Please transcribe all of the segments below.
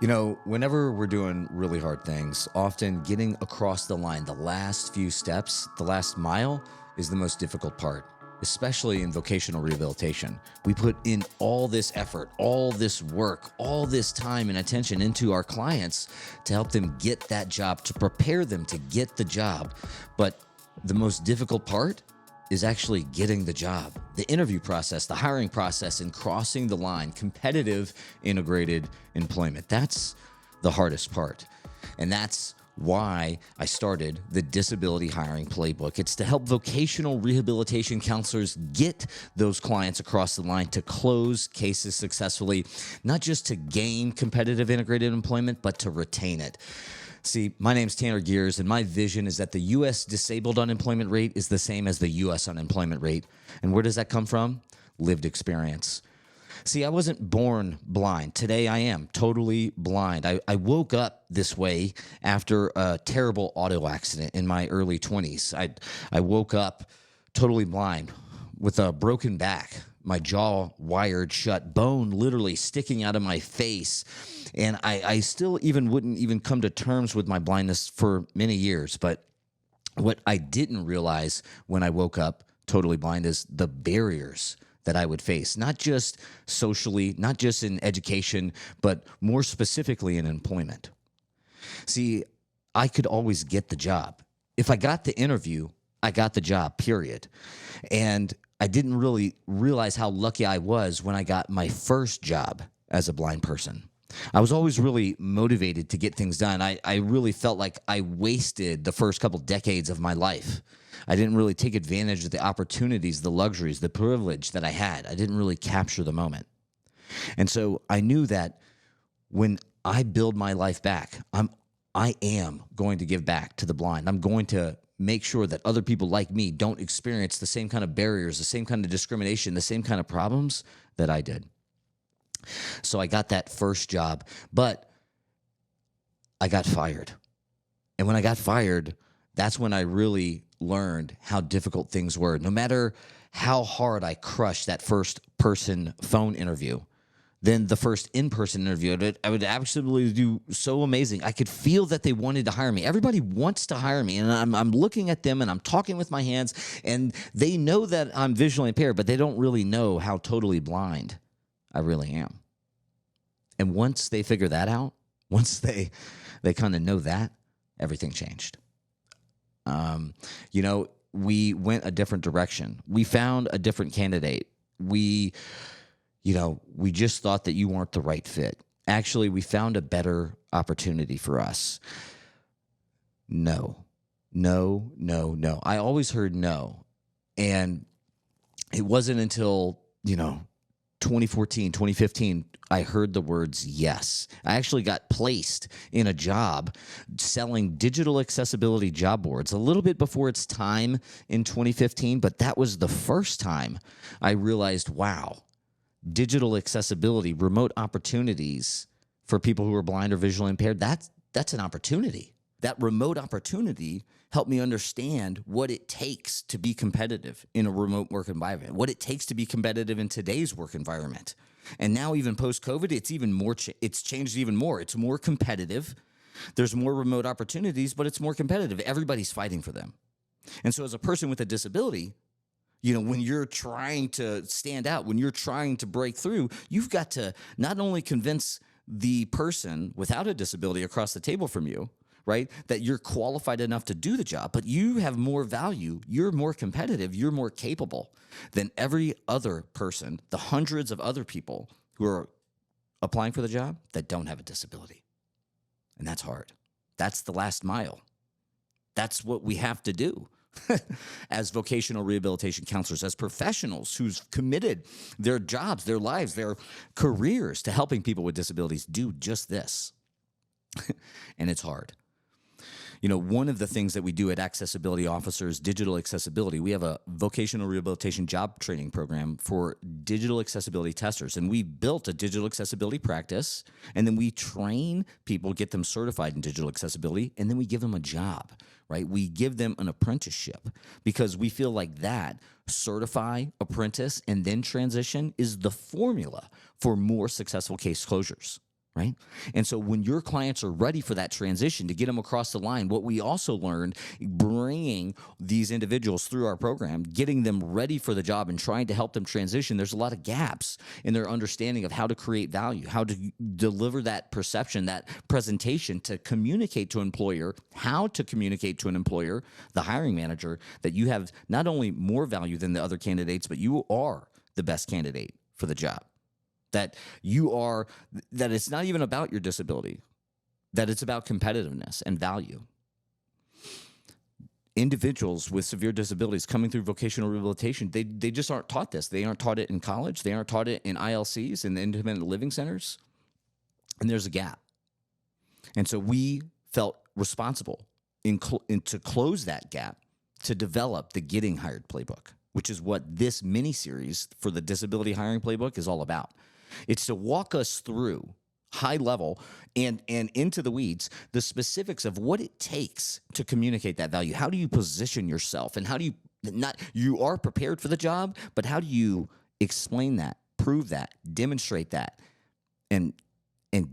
Whenever we're doing really hard things, often getting across the line, the last few steps, the last mile is the most difficult part, especially in vocational rehabilitation. We put in all this effort, all this work, all this time and attention into our clients to help them get that job, to prepare them to get the job. But the most difficult part is actually getting the job. The interview process, the hiring process, and crossing the line, competitive integrated employment. That's the hardest part. And that's why I started the Disability Hiring Playbook. It's to help vocational rehabilitation counselors get those clients across the line to close cases successfully, not just to gain competitive integrated employment, but to retain it. See, my name's Tanner Gears, and my vision is that the U.S. disabled unemployment rate is the same as the U.S. unemployment rate. And where does that come from? Lived experience. See, I wasn't born blind. Today I am totally blind. I woke up this way after a terrible auto accident in my early 20s. I woke up totally blind with a broken back, my jaw wired shut, bone literally sticking out of my face. And I still wouldn't even come to terms with my blindness for many years. But what I didn't realize when I woke up totally blind is the barriers that I would face, not just socially, not just in education, but more specifically in employment. See, I could always get the job. If I got the interview, I got the job, period. And I didn't really realize how lucky I was when I got my first job as a blind person. I was always really motivated to get things done. I really felt like I wasted the first couple decades of my life. I didn't really take advantage of the opportunities, the luxuries, the privilege that I had. I didn't really capture the moment. And so I knew that when I build my life back, I am going to give back to the blind. I'm going to make sure that other people like me don't experience the same kind of barriers, the same kind of discrimination, the same kind of problems that I did. So I got that first job, but I got fired. And when I got fired, that's when I really learned how difficult things were. No matter how hard I crushed that first person phone interview, then the first in-person interview, I would absolutely do so amazing. I could feel that they wanted to hire me. Everybody wants to hire me, and I'm looking at them, and I'm talking with my hands, and they know that I'm visually impaired, but they don't really know how totally blind I really am. And once they figure that out, once they kind of know that, everything changed. We went a different direction. We found a different candidate. We just thought that you weren't the right fit. Actually, we found a better opportunity for us. No. I always heard no. And it wasn't until, 2014, 2015, I heard the words yes. I actually got placed in a job selling digital accessibility job boards a little bit before its time in 2015, but that was the first time I realized, wow, digital accessibility, remote opportunities for people who are blind or visually impaired, that's an opportunity. That remote opportunity helped me understand what it takes to be competitive in a remote work environment, what it takes to be competitive in today's work environment. And now even post-COVID, it's even more. It's changed even more. It's more competitive. There's more remote opportunities, but it's more competitive. Everybody's fighting for them. And so as a person with a disability, when you're trying to stand out, when you're trying to break through, you've got to not only convince the person without a disability across the table from you, right, that you're qualified enough to do the job, but you have more value, you're more competitive, you're more capable than every other person, the hundreds of other people who are applying for the job that don't have a disability. And that's hard. That's the last mile. That's what we have to do. As vocational rehabilitation counselors, as professionals who's committed their jobs, their lives, their careers to helping people with disabilities do just this. And it's hard. One of the things that we do at Accessibility Officers, digital accessibility, we have a vocational rehabilitation job training program for digital accessibility testers. And we built a digital accessibility practice, and then we train people, get them certified in digital accessibility, and then we give them a job, right? We give them an apprenticeship because we feel like that certify, apprentice, and then transition is the formula for more successful case closures. right? And so when your clients are ready for that transition to get them across the line, what we also learned bringing these individuals through our program, getting them ready for the job and trying to help them transition, there's a lot of gaps in their understanding of how to create value, how to deliver that perception, that presentation to communicate to an employer, how to communicate to an employer, the hiring manager, that you have not only more value than the other candidates, but you are the best candidate for the job. That it's not even about your disability, that it's about competitiveness and value. Individuals with severe disabilities coming through vocational rehabilitation, they just aren't taught this. They aren't taught it in college. They aren't taught it in ILCs, in the independent living centers. And there's a gap. And so we felt responsible to close that gap, to develop the Getting Hired Playbook, which is what this mini-series for the Disability Hiring Playbook is all about. It's to walk us through high level and into the weeds, the specifics of what it takes to communicate that value. How do you position yourself, and how do you are prepared for the job, but how do you explain that, prove that, demonstrate that, and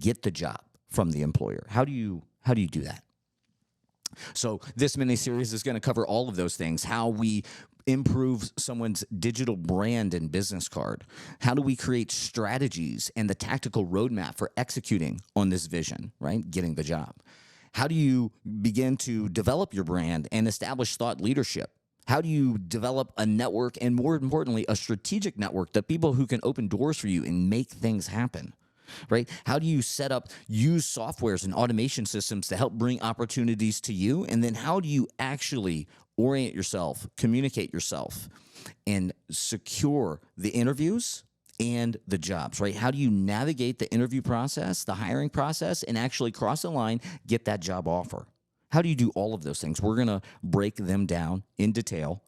get the job from the employer? How do you do that? So this mini-series is going to cover all of those things: how we improve someone's digital brand and business card, how do we create strategies and the tactical roadmap for executing on this vision, right? Getting the job. How do you begin to develop your brand and establish thought leadership? How do you develop a network, and more importantly, a strategic network, that people who can open doors for you and make things happen? Right? How do you use softwares and automation systems to help bring opportunities to you? And then how do you actually orient yourself, communicate yourself, and secure the interviews and the jobs, right? How do you navigate the interview process, the hiring process, and actually cross the line, get that job offer? How do you do all of those things? We're going to break them down in detail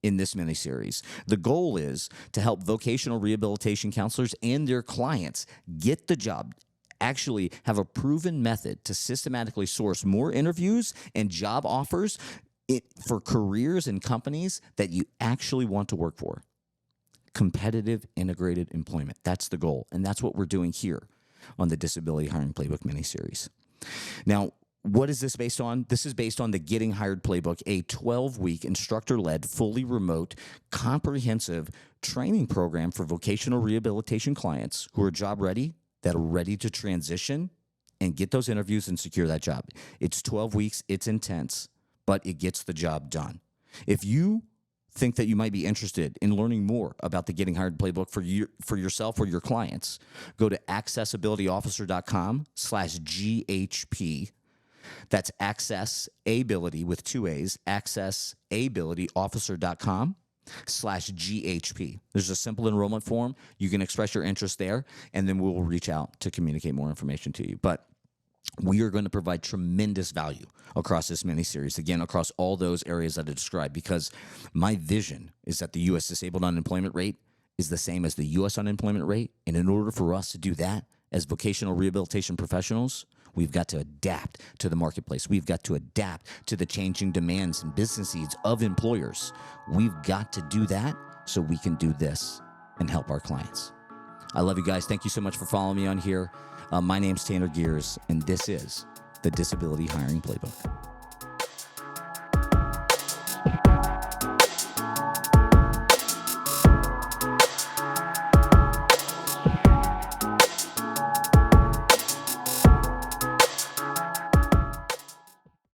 in this mini-series. The goal is to help vocational rehabilitation counselors and their clients get the job, actually have a proven method to systematically source more interviews and job offers for careers and companies that you actually want to work for. Competitive integrated employment. That's the goal. And that's what we're doing here on the Disability Hiring Playbook mini-series. Now, what is this based on? This is based on the Getting Hired Playbook, a 12-week instructor-led, fully remote, comprehensive training program for vocational rehabilitation clients who are job ready, that are ready to transition and get those interviews and secure that job. It's 12 weeks. It's intense, but it gets the job done. If you think that you might be interested in learning more about the Getting Hired Playbook for yourself or your clients, go to accessibilityofficer.com/GHP. That's accessability with 2 A's, accessabilityofficer.com/GHP. There's a simple enrollment form. You can express your interest there, and then we'll reach out to communicate more information to you. But we are going to provide tremendous value across this mini-series, again, across all those areas that I described, because my vision is that the U.S. disabled unemployment rate is the same as the U.S. unemployment rate. And in order for us to do that as vocational rehabilitation professionals, we've got to adapt to the marketplace. We've got to adapt to the changing demands and business needs of employers. We've got to do that so we can do this and help our clients. I love you guys. Thank you so much for following me on here. My name's Tanner Gears, and this is the Disability Hiring Playbook.